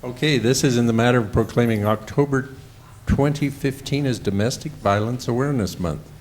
Okay, this is in the matter of proclaiming October 2015 as Domestic Violence Awareness Month.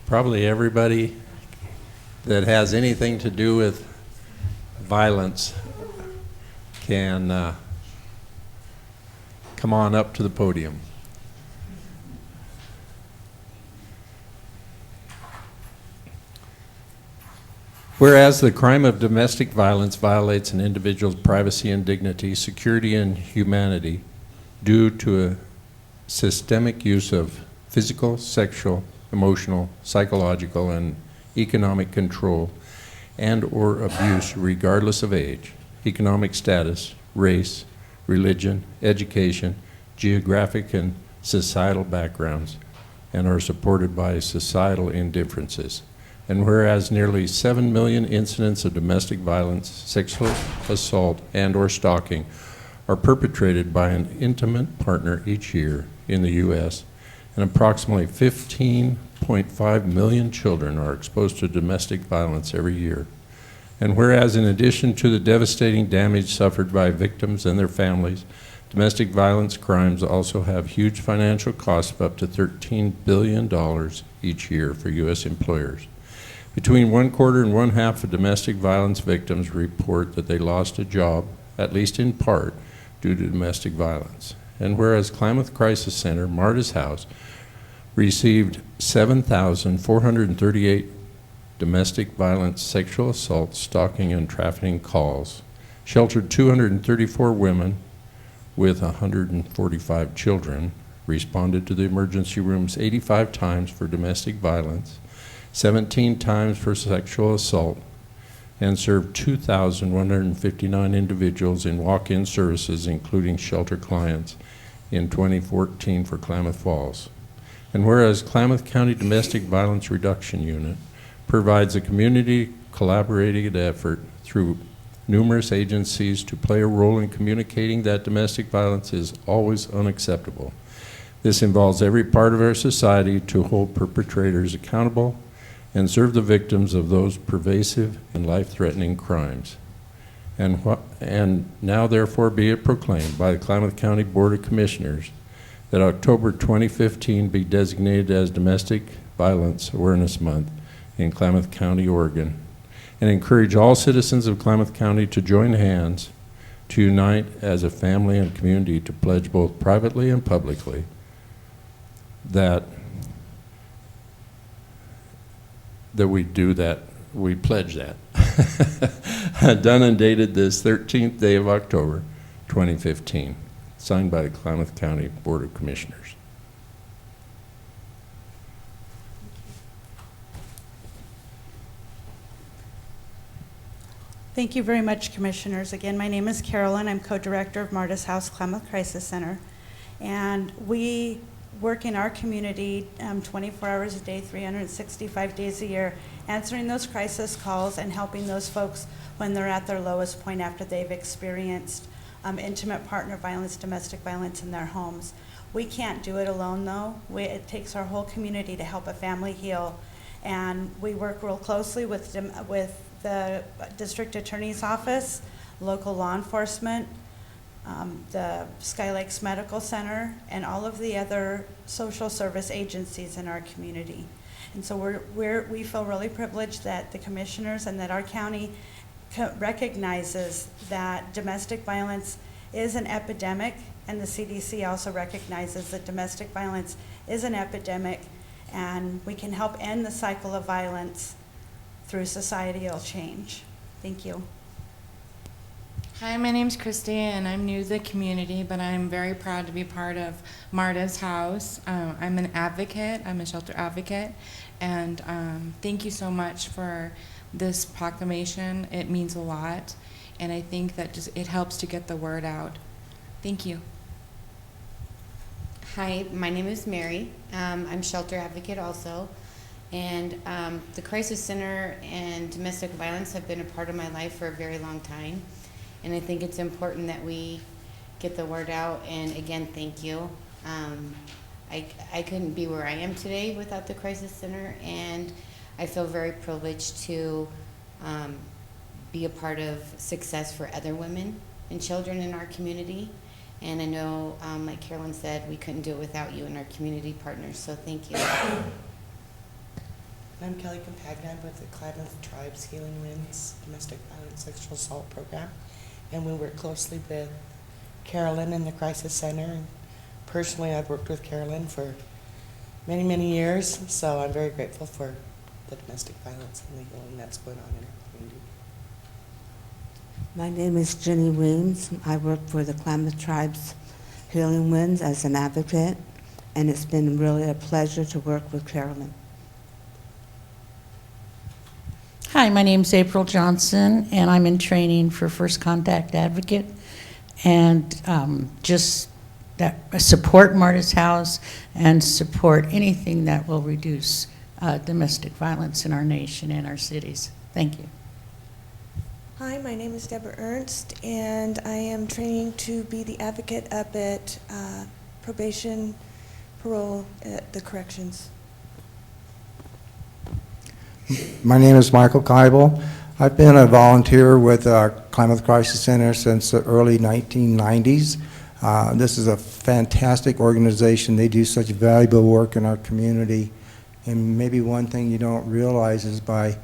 Probably everybody that has anything to do with violence can come on up to the podium. Whereas the crime of domestic violence violates an individual's privacy and dignity, security and humanity due to a systemic use of physical, sexual, emotional, psychological, and economic control and or abuse regardless of age, economic status, race, religion, education, geographic and societal backgrounds, and are supported by societal indifferences. And whereas nearly 7 million incidents of domestic violence, sexual assault, and or stalking are perpetrated by an intimate partner each year in the U.S., and approximately 15.5 million children are exposed to domestic violence every year. And whereas in addition to the devastating damage suffered by victims and their families, domestic violence crimes also have huge financial costs of up to $13 billion each year for U.S. employers. Between 1/4 and 1/2 of domestic violence victims report that they lost a job, at least in part, due to domestic violence. And whereas Klamath Crisis Center, Marta's house, received 7,438 domestic violence, sexual assault, stalking, and trafficking calls, sheltered 234 women with 145 children, responded to the emergency rooms 85 times for domestic violence, 17 times for sexual assault, and served 2,159 individuals in walk-in services, including shelter clients, in 2014 for Klamath Falls. And whereas Klamath County Domestic Violence Reduction Unit provides a community collaborative effort through numerous agencies to play a role in communicating that domestic violence is always unacceptable. This involves every part of our society to hold perpetrators accountable and serve the victims of those pervasive and life-threatening crimes. And now therefore be it proclaimed by the Klamath County Board of Commissioners that October 2015 be designated as Domestic Violence Awareness Month in Klamath County, Oregon, and encourage all citizens of Klamath County to join hands to unite as a family and community to pledge both privately and publicly that we do that, we pledge that. Done and dated this 13th day of October, 2015. Signed by the Klamath County Board of Commissioners. Thank you very much, Commissioners. Again, my name is Carolyn. I'm co-director of Marta's House Klamath Crisis Center. And we work in our community 24 hours a day, 365 days a year, answering those crisis calls and helping those folks when they're at their lowest point after they've experienced intimate partner violence, domestic violence in their homes. We can't do it alone, though. It takes our whole community to help a family heal. And we work real closely with the District Attorney's Office, local law enforcement, the Sky Lakes Medical Center, and all of the other social service agencies in our community. And so we feel really privileged that the commissioners and that our county recognizes that domestic violence is an epidemic, and the CDC also recognizes that domestic violence is an epidemic, and we can help end the cycle of violence through societal change. Thank you. Hi, my name's Christy, and I'm new to the community, but I'm very proud to be part of Marta's House. I'm an advocate, I'm a shelter advocate, and thank you so much for this proclamation. It means a lot, and I think that it helps to get the word out. Thank you. Hi, my name is Mary. I'm shelter advocate also, and the Crisis Center and domestic violence have been a part of my life for a very long time. And I think it's important that we get the word out. And again, thank you. I couldn't be where I am today without the Crisis Center, and I feel very privileged to be a part of success for other women and children in our community. And I know, like Carolyn said, we couldn't do it without you and our community partners, so thank you. I'm Kelly Compagna. I'm with the Klamath Tribe's Healing Winds Domestic Violence Sexual Assault Program, and we work closely with Carolyn in the Crisis Center. And personally, I've worked with Carolyn for many, many years, so I'm very grateful for the domestic violence and the healing that's going on in our community. My name is Jenny Weems. I work for the Klamath Tribe's Healing Winds as an advocate, and it's been really a pleasure to work with Carolyn. Hi, my name's April Johnson, and I'm in training for First Contact Advocate, and just that support Marta's House and support anything that will reduce domestic violence in our nation and our cities. Thank you. Hi, my name is Deborah Ernst, and I am training to be the advocate up at probation, parole at the corrections. My name is Michael Keibel. I've been a volunteer with Klamath Crisis Center since the early 1990s. This is a fantastic organization. They do such valuable work in our community. And maybe one thing you don't realize is by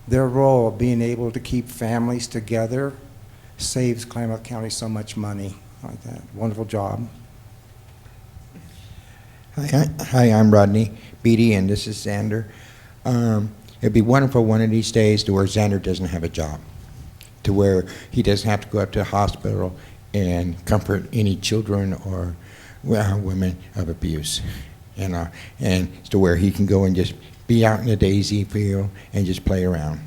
their role of being able to keep families together saves Klamath County so much money like that. Wonderful job. Hi, I'm Rodney Beatty, and this is Xander. It'd be wonderful one of these days to where Xander doesn't have a job, to where he doesn't have to go up to the hospital and comfort any children or women of abuse, and to where he can go and just be out in the daisy field and just play around.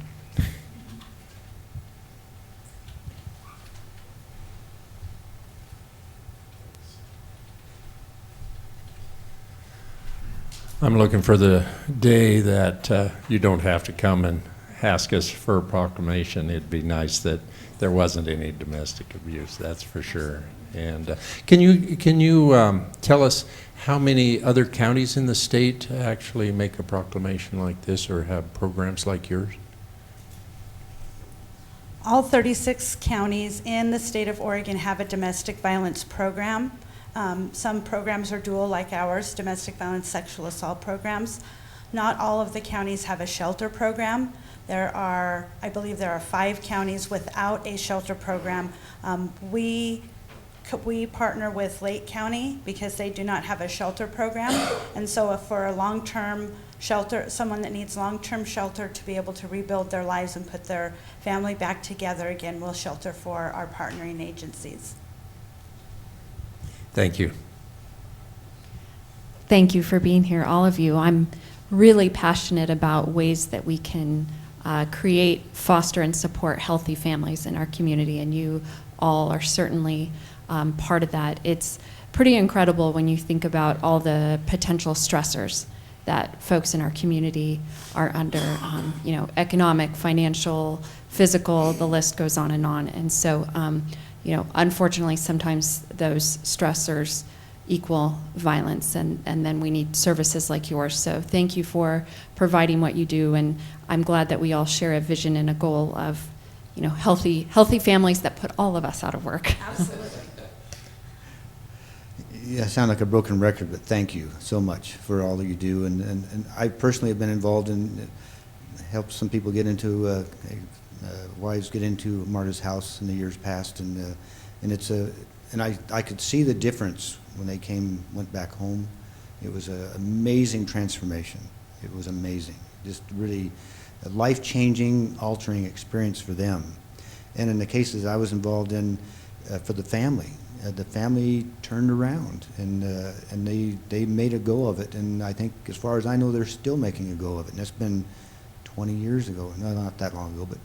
I'm looking for the day that you don't have to come and ask us for a proclamation. It'd be nice that there wasn't any domestic abuse, that's for sure. And can you tell us how many other counties in the state actually make a proclamation like this or have programs like yours? All 36 counties in the state of Oregon have a domestic violence program. Some programs are dual like ours, domestic violence sexual assault programs. Not all of the counties have a shelter program. I believe there are 5 counties without a shelter program. We partner with Lake County because they do not have a shelter program. And so if for a long-term shelter, someone that needs long-term shelter to be able to rebuild their lives and put their family back together again, we'll shelter for our partnering agencies. Thank you. Thank you for being here, all of you. I'm really passionate about ways that we can create, foster, and support healthy families in our community, and you all are certainly part of that. It's pretty incredible when you think about all the potential stressors that folks in our community are under, economic, financial, physical, the list goes on. And so, unfortunately, sometimes those stressors equal violence, and then we need services like yours. So thank you for providing what you do, and I'm glad that we all share a vision and a goal of, healthy families that put all of us out of work. Absolutely. Yeah, I sound like a broken record, but thank you so much for all that you do. And I personally have been involved in helped some people get into wives get into Marta's House in the years past, and I could see the difference when they went back home. It was an amazing transformation. It was amazing, just really a life-changing, altering experience for them. And in the cases I was involved in, for the family turned around, and they made a go of it. And I think, as far as I know, they're still making a go of it. And that's been 20 years ago. No, not that long ago, but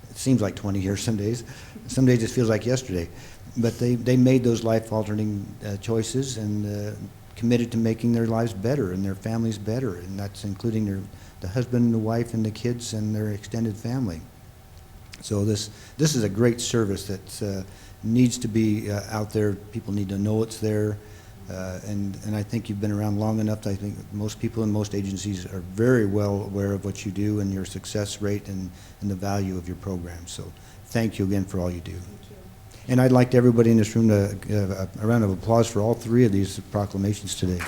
it seems like 20 years some days. Some days it feels like yesterday. But they made those life-altering choices and committed to making their lives better and their families better, and that's including the husband and the wife and the kids and their extended family. So this is a great service that needs to be out there. People need to know it's there. And I think you've been around long enough. I think most people in most agencies are very well aware of what you do and your success rate and the value of your program. So thank you again for all you do. And I'd like everybody in this room to give a round of applause for all three of these proclamations today.